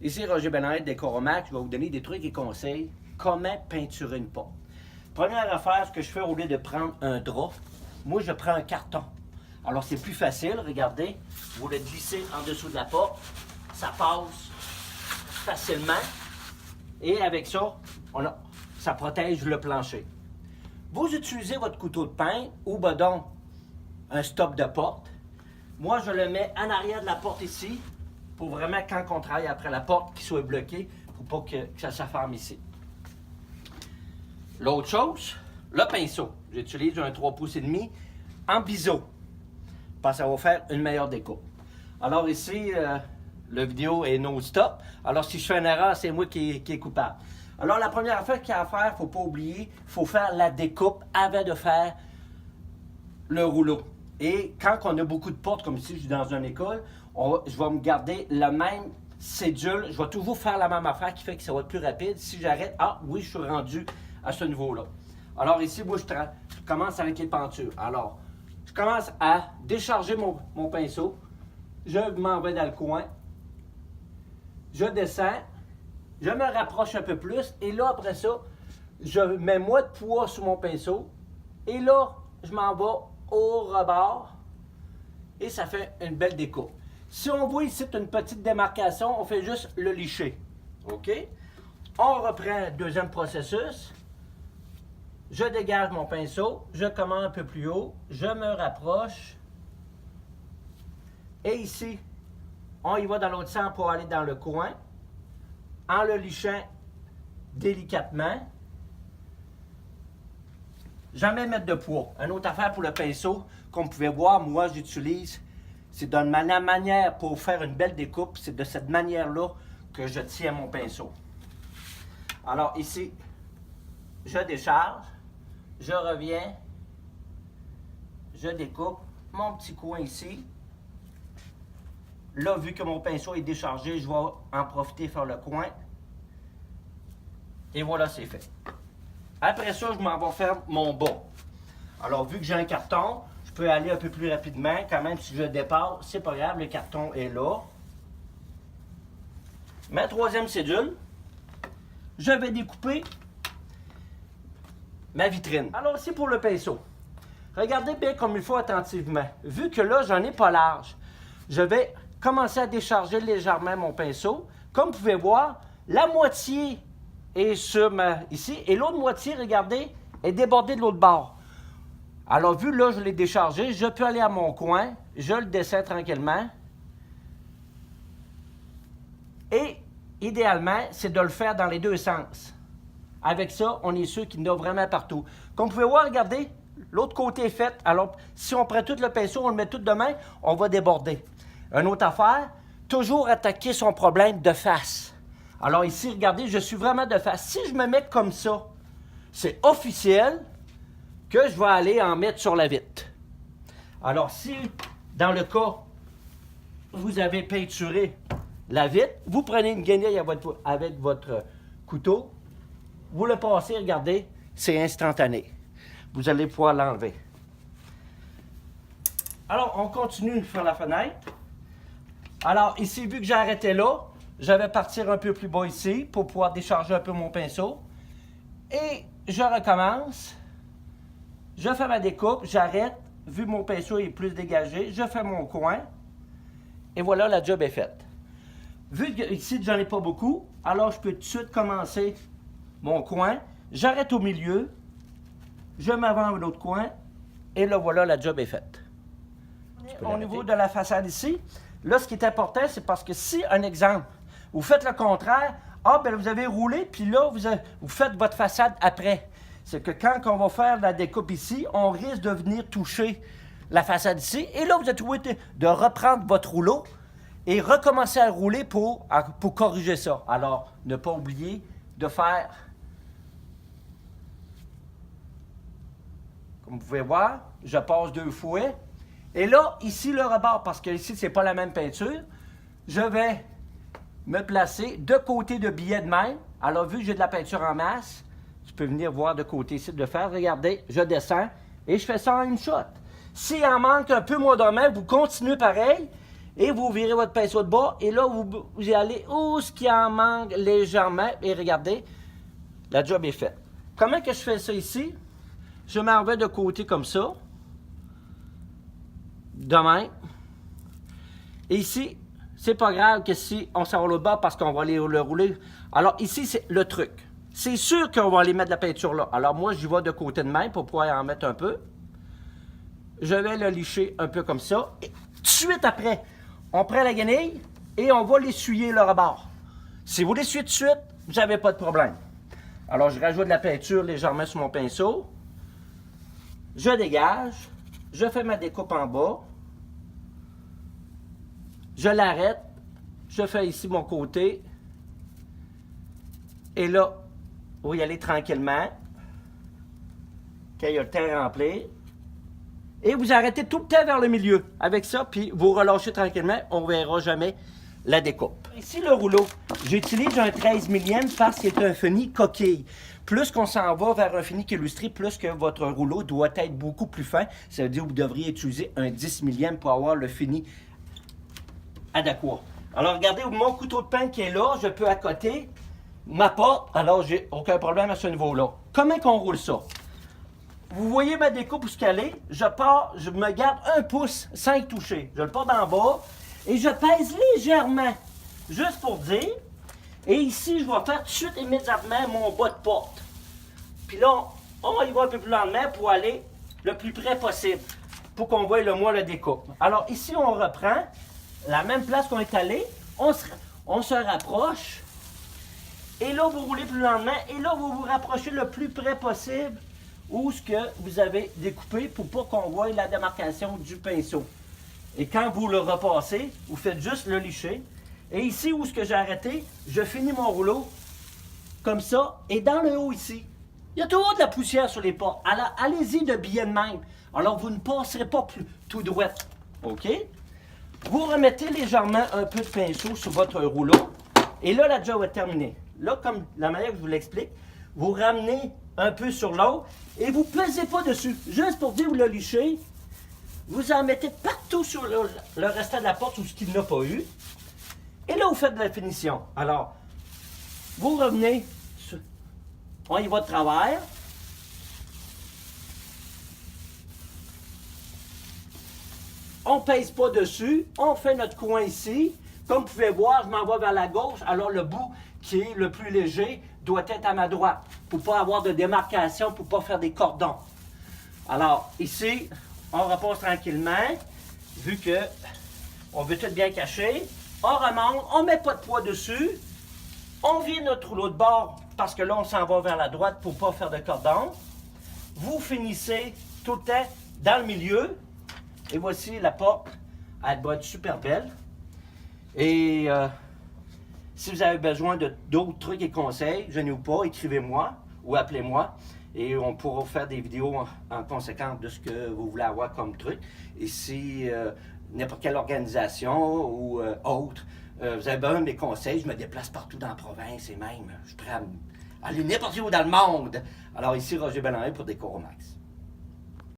Ici Roger Bennett, Décoromax, je vais vous donner des trucs et conseils. Comment peinturer une porte. Première affaire, ce que je fais au lieu de prendre un drap, moi je prends un carton. Alors c'est plus facile, regardez, vous le glissez en dessous de la porte, ça passe facilement et avec ça, ça protège le plancher. Vous utilisez votre couteau de pain ou ben donc un stop de porte. Moi je le mets en arrière de la porte ici pour vraiment quand on travaille après la porte qu'il soit bloqué pour pas que ça s'afferme ici. L'autre chose, le pinceau. J'utilise un 3 pouces et demi en biseau parce que ça va faire une meilleure découpe. Alors ici, la vidéo est non-stop. Alors si je fais une erreur, c'est moi qui est coupable. Alors la première affaire qu'il y a à faire, il ne faut pas oublier, il faut faire la découpe avant de faire le rouleau. Et quand on a beaucoup de portes, comme ici, je suis dans une école, je vais me garder la même cédule. Je vais toujours faire la même affaire qui fait que ça va être plus rapide. Si j'arrête, ah oui, je suis rendu à ce niveau-là. Alors ici, moi, je commence avec les pentures. Alors, je commence à décharger mon pinceau. Je m'en vais dans le coin. Je descends. Je me rapproche un peu plus. Et là, après ça, je mets moins de poids sur mon pinceau. Et là, je m'en vais au rebord. Et ça fait une belle découpe. Si on voit ici une petite démarcation, on fait juste le licher. OK? On reprend le deuxième processus. Je dégage mon pinceau, je commence un peu plus haut, je me rapproche. Et ici, on y va dans l'autre sens pour aller dans le coin, en le lichant délicatement. Jamais mettre de poids. Une autre affaire pour le pinceau, comme vous pouvez voir, moi j'utilise, c'est de la manière pour faire une belle découpe, c'est de cette manière-là que je tiens mon pinceau. Alors ici, je décharge. Je reviens, je découpe mon petit coin ici. Là, vu que mon pinceau est déchargé, je vais en profiter faire le coin. Et voilà, c'est fait. Après ça, je m'en vais faire mon bas. Alors, vu que j'ai un carton, je peux aller un peu plus rapidement. Quand même, si je dépasse, c'est pas grave, le carton est là. Ma troisième cédule, je vais découper ma vitrine. Alors, c'est pour le pinceau. Regardez bien comme il faut attentivement. Vu que là, j'en ai pas large, je vais commencer à décharger légèrement mon pinceau. Comme vous pouvez voir, la moitié est sur ici et l'autre moitié, regardez, est débordée de l'autre bord. Alors, vu là, je l'ai déchargé, je peux aller à mon coin, je le descends tranquillement. Et, idéalement, c'est de le faire dans les deux sens. Avec ça, on est sûr qu'il y en a vraiment partout. Comme vous pouvez voir, regardez, l'autre côté est fait. Alors, si on prend tout le pinceau, on le met tout de main, on va déborder. Une autre affaire, toujours attaquer son problème de face. Alors ici, regardez, je suis vraiment de face. Si je me mets comme ça, c'est officiel que je vais aller en mettre sur la vitre. Alors, si, dans le cas, vous avez peinturé la vitre, vous prenez une guenille avec votre couteau, vous le passez, regardez, c'est instantané. Vous allez pouvoir l'enlever. Alors, on continue de faire la fenêtre. Alors, ici, vu que j'ai arrêté là, je vais partir un peu plus bas ici pour pouvoir décharger un peu mon pinceau. Et je recommence. Je fais ma découpe, j'arrête. Vu que mon pinceau est plus dégagé, je fais mon coin. Et voilà, la job est faite. Vu que ici, j'en ai pas beaucoup, alors je peux tout de suite commencer mon coin, j'arrête au milieu, je m'avance à l'autre coin, et là, voilà, la job est faite. Au niveau de la façade ici, là, ce qui est important, c'est parce que si, un exemple, vous faites le contraire, ben vous avez roulé, puis là, vous faites votre façade après. C'est que quand on va faire la découpe ici, on risque de venir toucher la façade ici, et là, vous êtes obligé de reprendre votre rouleau et recommencer à rouler pour corriger ça. Alors, ne pas oublier de faire... Comme vous pouvez voir, je passe 2 fois. Et là, ici, le rebord, parce que ici, c'est pas la même peinture, je vais me placer de côté de billet de même. Alors, vu que j'ai de la peinture en masse, tu peux venir voir de côté ici de le faire. Regardez, je descends et je fais ça en une shot. S'il en manque un peu moins de main, vous continuez pareil Et vous virez votre pinceau de bas. Et là, vous y allez où ce qui en manque légèrement. Et regardez, la job est faite. Comment que je fais ça ici? Je m'en vais de côté comme ça. De même. Et ici, c'est pas grave que si on s'en va l'autre bord parce qu'on va aller le rouler. Alors ici, c'est le truc. C'est sûr qu'on va aller mettre de la peinture là. Alors moi, j'y vais de côté de même pour pouvoir en mettre un peu. Je vais le licher un peu comme ça. Et tout de suite après, on prend la guenille et on va l'essuyer le rebord. Si vous l'essuyez tout de suite, vous n'avez pas de problème. Alors, je rajoute de la peinture légèrement sur mon pinceau. Je dégage. Je fais ma découpe en bas. Je l'arrête. Je fais ici mon côté. Et là, vous y allez tranquillement. Quand il y a le temps à remplir. Et vous arrêtez tout le temps vers le milieu. Avec ça, puis vous relâchez tranquillement. On ne verra jamais la découpe. Ici, le rouleau. J'utilise un 13 mm parce qu'il est un fini coquille. Plus qu'on s'en va vers un fini illustré, plus que votre rouleau doit être beaucoup plus fin. Ça veut dire que vous devriez utiliser un 10 mm pour avoir le fini adéquat. Alors, regardez, mon couteau de pain qui est là, je peux accoter ma porte. Alors, j'ai aucun problème à ce niveau-là. Comment qu'on roule ça? Vous voyez ma découpe où ce qu'elle est? Je pars, je me garde 1 pouce sans y toucher. Je le porte d'en bas et je pèse légèrement, juste pour dire. Et ici, je vais faire tout de suite immédiatement mon bas de porte. Puis là, on y va un peu plus lentement pour aller le plus près possible, pour qu'on voie le moins la découpe. Alors ici, on reprend la même place qu'on est allé. On se rapproche. Et là, vous roulez plus lentement. Et là, vous vous rapprochez le plus près possible où ce que vous avez découpé pour pas qu'on voie la démarcation du pinceau. Et quand vous le repassez, vous faites juste le licher. Et ici où ce que j'ai arrêté, je finis mon rouleau comme ça. Et dans le haut ici, il y a toujours de la poussière sur les portes. Alors allez-y de bien de même. Alors vous ne passerez pas plus tout droit. OK? Vous remettez légèrement un peu de pinceau sur votre rouleau. Et là, la job est terminée. Là, comme la manière que je vous l'explique, vous ramenez un peu sur l'autre et vous ne pesez pas dessus. Juste pour dire vous le lichez, vous en mettez partout sur le restant de la porte ou ce qu'il n'a pas eu. Et là, vous faites de la finition. Alors, vous revenez, on y va de travers. On ne pèse pas dessus, on fait notre coin ici. Comme vous pouvez voir, je m'en vais vers la gauche, alors le bout qui est le plus léger doit être à ma droite, pour ne pas avoir de démarcation, pour ne pas faire des cordons. Alors, ici, on repasse tranquillement, vu que on veut tout bien cacher. On remonte, on ne met pas de poids dessus, on vire notre rouleau de bord, parce que là, on s'en va vers la droite pour ne pas faire de cordon. Vous finissez tout le temps dans le milieu, et voici la porte. Elle va être super belle. Et si vous avez besoin d'autres trucs et conseils, gênez-vous pas, écrivez-moi ou appelez-moi. Et on pourra faire des vidéos en conséquence de ce que vous voulez avoir comme truc. Et si n'importe quelle organisation ou autre, vous avez besoin de mes conseils, je me déplace partout dans la province et même, je pourrais aller n'importe où dans le monde. Alors ici, Roger Bellamy pour Décoromax.